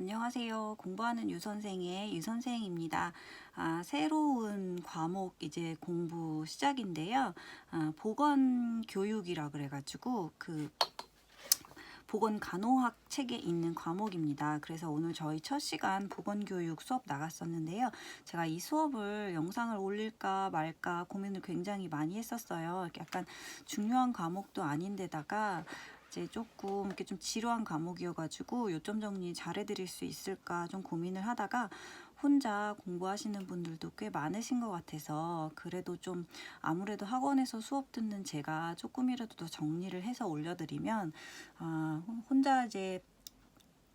안녕하세요. 공부하는 유선생의 유선생입니다. 새로운 과목 이제 공부 시작인데요. 보건교육이라 그래가지고 보건간호학 책에 있는 과목입니다. 그래서 오늘 저희 첫 시간 보건교육 수업 나갔었는데요. 제가 이 수업을 영상을 올릴까 말까 고민을 굉장히 많이 했었어요. 약간 중요한 과목도 아닌데다가 이제 조금 이렇게 좀 지루한 과목이어가지고 요점 정리 잘해드릴 수 있을까 좀 고민을 하다가 혼자 공부하시는 분들도 꽤 많으신 것 같아서 그래도 좀 아무래도 학원에서 수업 듣는 제가 조금이라도 더 정리를 해서 올려드리면 혼자 이제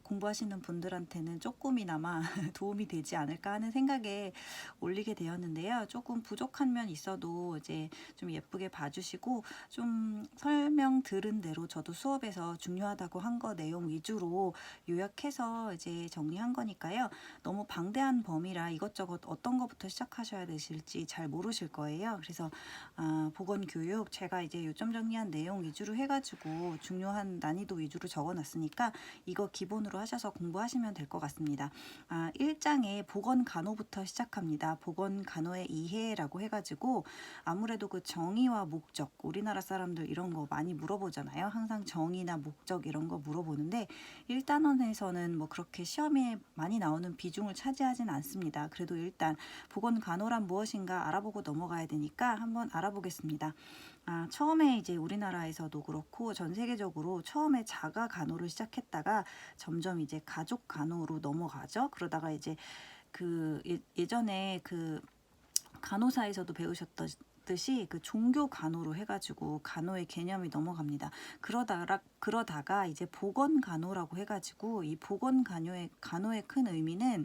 공부하시는 분들한테는 조금이나마 도움이 되지 않을까 하는 생각에 올리게 되었는데요. 조금 부족한 면 있어도 이제 좀 예쁘게 봐주시고 좀 설명 들은 대로 저도 수업에서 중요하다고 한 거 내용 위주로 요약해서 이제 정리한 거니까요. 너무 방대한 범위라 이것저것 어떤 것부터 시작하셔야 되실지 잘 모르실 거예요. 그래서 보건교육 제가 이제 요점 정리한 내용 위주로 해가지고 중요한 난이도 위주로 적어놨으니까 이거 기본으로 하셔서 공부하시면 될 것 같습니다. 1장에 보건간호부터 시작합니다. 보건간호의 이해라고 해가지고 아무래도 그 정의와 목적, 우리나라 사람들 이런 거 많이 물어보잖아요. 항상 정의나 목적 이런 거 물어보는데 1단원에서는 뭐 그렇게 시험에 많이 나오는 비중을 차지하진 않습니다. 그래도 일단 보건간호란 무엇인가 알아보고 넘어가야 되니까 한번 알아보겠습니다. 처음에 이제 우리나라에서도 그렇고 전 세계적으로 처음에 자가 간호를 시작했다가 점점 이제 가족 간호로 넘어가죠. 그러다가 이제 예전에 간호사에서도 배우셨듯이 그 종교 간호로 해가지고 간호의 개념이 넘어갑니다. 그러다가 이제 보건 간호라고 해가지고 이 보건 간호의 큰 의미는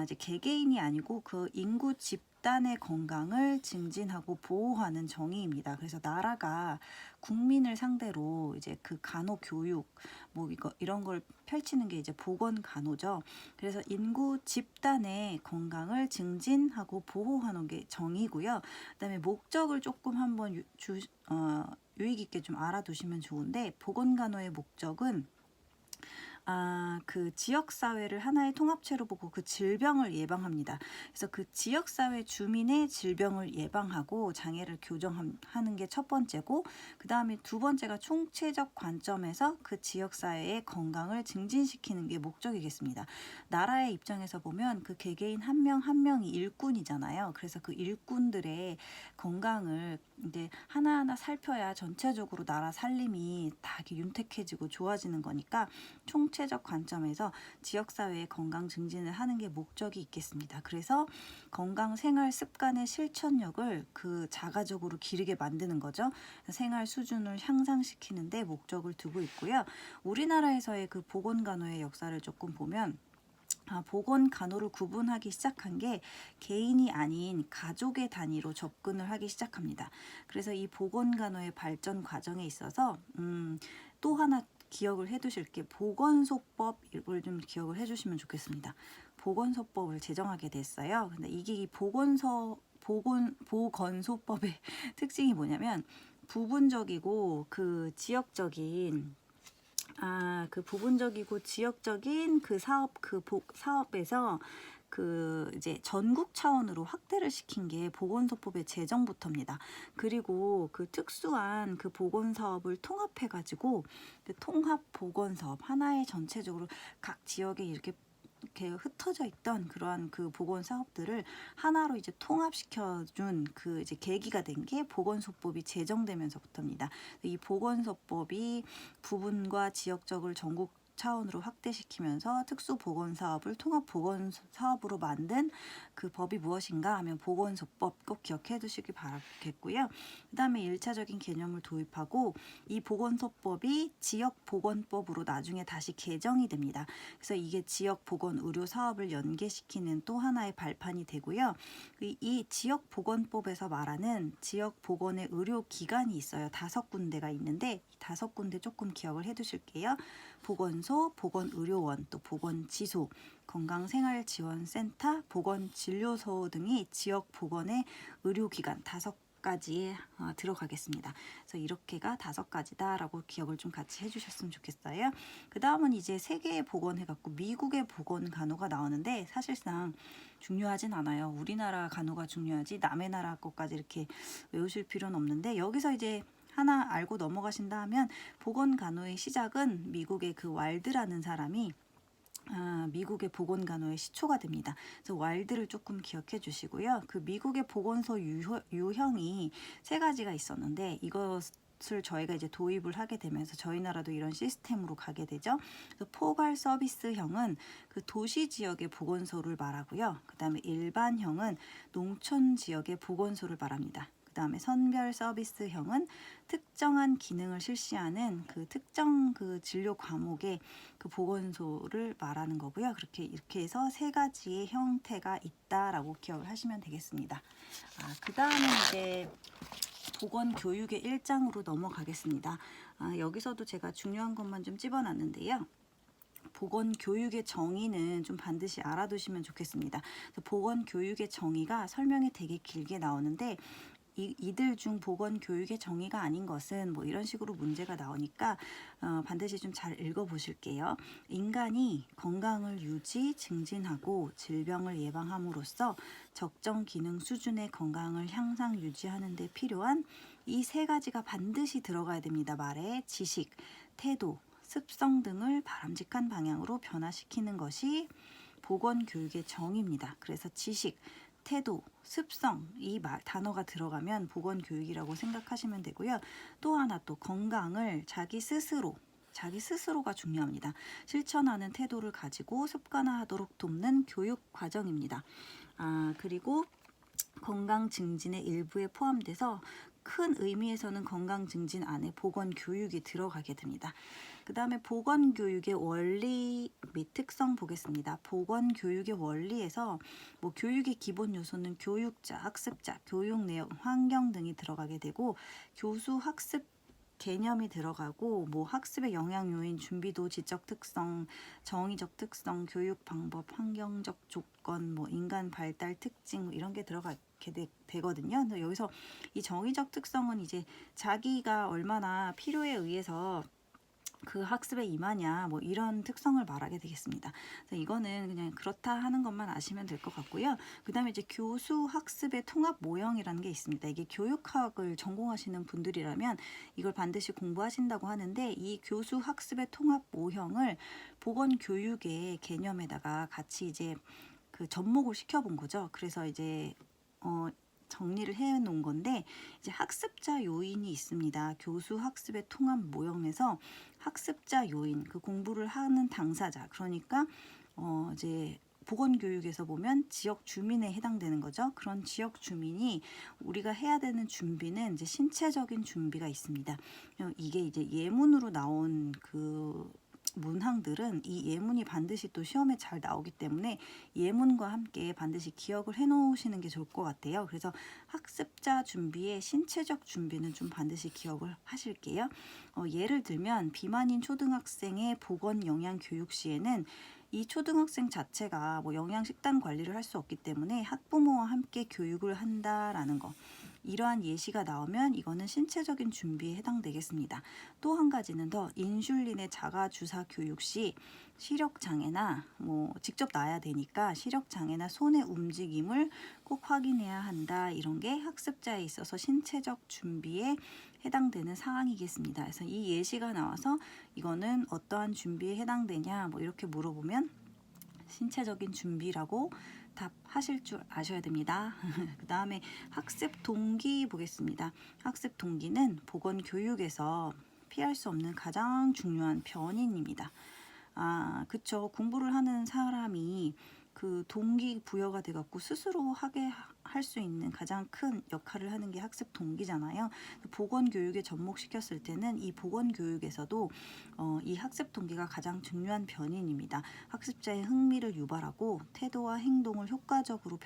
이제 개개인이 아니고 그 인구 집단의 건강을 증진하고 보호하는 정의입니다. 그래서 나라가 국민을 상대로 이제 그 간호 교육 뭐 이런 걸 펼치는 게 이제 보건 간호죠. 그래서 인구 집단의 건강을 증진하고 보호하는 게 정의고요. 그다음에 목적을 조금 한번 유익 있게 좀 알아두시면 좋은데 보건 간호의 목적은 그 지역사회를 하나의 통합체로 보고 그 질병을 예방합니다. 그래서 그 지역사회 주민의 질병을 예방하고 장애를 교정하는 게 첫 번째고, 그 다음에 두 번째가 총체적 관점에서 그 지역사회의 건강을 증진시키는 게 목적이겠습니다. 나라의 입장에서 보면 그 개개인 한 명 한 명이 일꾼이잖아요. 그래서 그 일꾼들의 건강을 이제 하나하나 살펴야 전체적으로 나라 살림이 다 이렇게 윤택해지고 좋아지는 거니까 총체적 관점에서 지역사회의 건강 증진을 하는 게 목적이 있겠습니다. 그래서 건강 생활 습관의 실천력을 그 자가적으로 기르게 만드는 거죠. 생활 수준을 향상시키는 데 목적을 두고 있고요. 우리나라에서의 그 보건간호의 역사를 조금 보면 보건간호를 구분하기 시작한 게 개인이 아닌 가족의 단위로 접근을 하기 시작합니다. 그래서 이 보건간호의 발전 과정에 있어서 또 하나 기억을 해두실 게 보건소법 이걸 좀 기억을 해주시면 좋겠습니다. 보건소법을 제정하게 됐어요. 근데 이게 이 보건소법의 특징이 뭐냐면 부분적이고 그 지역적인 부분적이고 지역적인 사업에서 이제 전국 차원으로 확대를 시킨 게 보건소법의 제정부터입니다. 그리고 그 특수한 그 보건사업을 통합해가지고 그 통합보건사업 하나의 전체적으로 각 지역에 이렇게 흩어져 있던 그러한 그 보건 사업들을 하나로 이제 통합시켜준 그 이제 계기가 된 게 보건소법이 제정되면서부터입니다. 이 보건소법이 부분과 지역적을 전국 차원으로 확대시키면서 특수보건사업을 통합보건사업으로 만든 그 법이 무엇인가 하면 보건소법 꼭 기억해 두시기 바라겠고요. 그 다음에 1차적인 개념을 도입하고 이 보건소법이 지역보건법으로 나중에 다시 개정이 됩니다. 그래서 이게 지역보건의료사업을 연계시키는 또 하나의 발판이 되고요. 이 지역보건법에서 말하는 지역보건의 의료기관이 있어요. 5군데가 있는데 5군데 조금 기억을 해 두실게요. 보건소, 보건의료원, 또 보건지소, 건강생활지원센터, 보건진료소 등이 지역보건의 의료기관 5 가지에 들어가겠습니다. 그래서 이렇게가 5가지다라고 기억을 좀 같이 해주셨으면 좋겠어요. 그 다음은 이제 세계의 보건 해갖고 미국의 보건 간호가 나오는데 사실상 중요하진 않아요. 우리나라 간호가 중요하지 남의 나라 것까지 이렇게 외우실 필요는 없는데, 여기서 이제 하나 알고 넘어가신다 하면 보건 간호의 시작은 미국의 그 왈드라는 사람이 미국의 보건간호의 시초가 됩니다. 그래서 왈드를 조금 기억해 주시고요. 그 미국의 보건소 유형이 3가지가 있었는데 이것을 저희가 이제 도입을 하게 되면서 저희 나라도 이런 시스템으로 가게 되죠. 그래서 포괄 서비스형은 그 도시 지역의 보건소를 말하고요. 그 다음에 일반형은 농촌 지역의 보건소를 말합니다. 그 다음에 선별 서비스형은 특정한 기능을 실시하는 그 특정 그 진료 과목의 그 보건소를 말하는 거고요. 이렇게 해서 3가지의 형태가 있다라고 기억을 하시면 되겠습니다. 그 다음에 이제 보건 교육의 1장으로 넘어가겠습니다. 여기서도 제가 중요한 것만 좀 집어놨는데요. 보건 교육의 정의는 좀 반드시 알아두시면 좋겠습니다. 보건 교육의 정의가 설명이 되게 길게 나오는데 이들 중 보건 교육의 정의가 아닌 것은 뭐 이런 식으로 문제가 나오니까 반드시 좀 잘 읽어보실게요. 인간이 건강을 유지, 증진하고 질병을 예방함으로써 적정 기능 수준의 건강을 향상 유지하는 데 필요한 이 3가지가 반드시 들어가야 됩니다. 말에 지식, 태도, 습성 등을 바람직한 방향으로 변화시키는 것이 보건 교육의 정의입니다. 그래서 지식, 태도, 습성 이 단어가 들어가면 보건 교육이라고 생각하시면 되고요. 또 하나 또 건강을 자기 스스로가 중요합니다. 실천하는 태도를 가지고 습관화하도록 돕는 교육 과정입니다. 그리고 건강 증진의 일부에 포함돼서 큰 의미에서는 건강 증진 안에 보건 교육이 들어가게 됩니다. 그 다음에 보건 교육의 원리 및 특성 보겠습니다. 보건 교육의 원리에서 뭐 교육의 기본 요소는 교육자, 학습자, 교육 내용, 환경 등이 들어가게 되고 교수 학습 개념이 들어가고 뭐 학습의 영향 요인, 준비도, 지적 특성, 정의적 특성, 교육 방법, 환경적 조건, 뭐 인간 발달 특징 뭐 이런 게 들어가게 되거든요. 근데 여기서 이 정의적 특성은 이제 자기가 얼마나 필요에 의해서 그 학습에 임하냐 뭐 이런 특성을 말하게 되겠습니다. 그래서 이거는 그냥 그렇다 하는 것만 아시면 될 것 같고요. 그 다음에 이제 교수 학습의 통합 모형이라는 게 있습니다. 이게 교육학을 전공하시는 분들이라면 이걸 반드시 공부하신다고 하는데, 이 교수 학습의 통합 모형을 보건 교육의 개념에다가 같이 이제 그 접목을 시켜본 거죠. 그래서 이제 정리를 해 놓은 건데, 이제 학습자 요인이 있습니다. 교수 학습의 통합 모형에서 학습자 요인, 그 공부를 하는 당사자, 그러니까 이제 보건교육에서 보면 지역 주민에 해당되는 거죠. 그런 지역 주민이 우리가 해야 되는 준비는 이제 신체적인 준비가 있습니다. 이게 이제 예문으로 나온 그 문항들은 이 예문이 반드시 또 시험에 잘 나오기 때문에 예문과 함께 반드시 기억을 해 놓으시는 게 좋을 것 같아요. 그래서 학습자 준비의 신체적 준비는 좀 반드시 기억을 하실게요. 예를 들면 비만인 초등학생의 보건 영양 교육 시에는 이 초등학생 자체가 뭐 영양 식단 관리를 할 수 없기 때문에 학부모와 함께 교육을 한다라는 거, 이러한 예시가 나오면 이거는 신체적인 준비에 해당되겠습니다. 또 한 가지는 더, 인슐린의 자가 주사 교육 시 시력장애나 뭐 직접 놔야 되니까 시력장애나 손의 움직임을 꼭 확인해야 한다. 이런 게 학습자에 있어서 신체적 준비에 해당되는 사항이겠습니다. 그래서 이 예시가 나와서 이거는 어떠한 준비에 해당되냐 뭐 이렇게 물어보면 신체적인 준비라고 답하실 줄 아셔야 됩니다. 그 다음에 학습 동기 보겠습니다. 학습 동기는 보건 교육에서 피할 수 없는 가장 중요한 변인입니다. 그쵸. 공부를 하는 사람이 그 동기부여가 돼갖고 스스로 하게 할 수 있는 가장 큰 역할을 하는 게 학습 동기잖아요. 보건교육에 접목시켰을 때는 이 보건교육에서도 이 학습 동기가 가장 중요한 변인입니다. 학습자의 흥미를 유발하고 태도와 행동을 효과적으로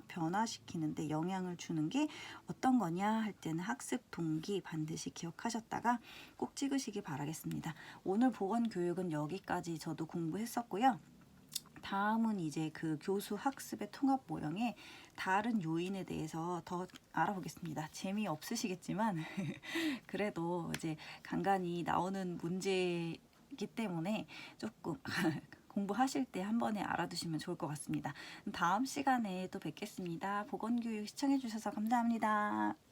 변화시키는데 영향을 주는 게 어떤 거냐 할 때는 학습 동기 반드시 기억하셨다가 꼭 찍으시기 바라겠습니다. 오늘 보건교육은 여기까지 저도 공부했었고요. 다음은 이제 그 교수 학습의 통합 모형의 다른 요인에 대해서 더 알아보겠습니다. 재미없으시겠지만 그래도 이제 간간히 나오는 문제이기 때문에 조금 공부하실 때 한 번에 알아두시면 좋을 것 같습니다. 다음 시간에 또 뵙겠습니다. 보건교육 시청해주셔서 감사합니다.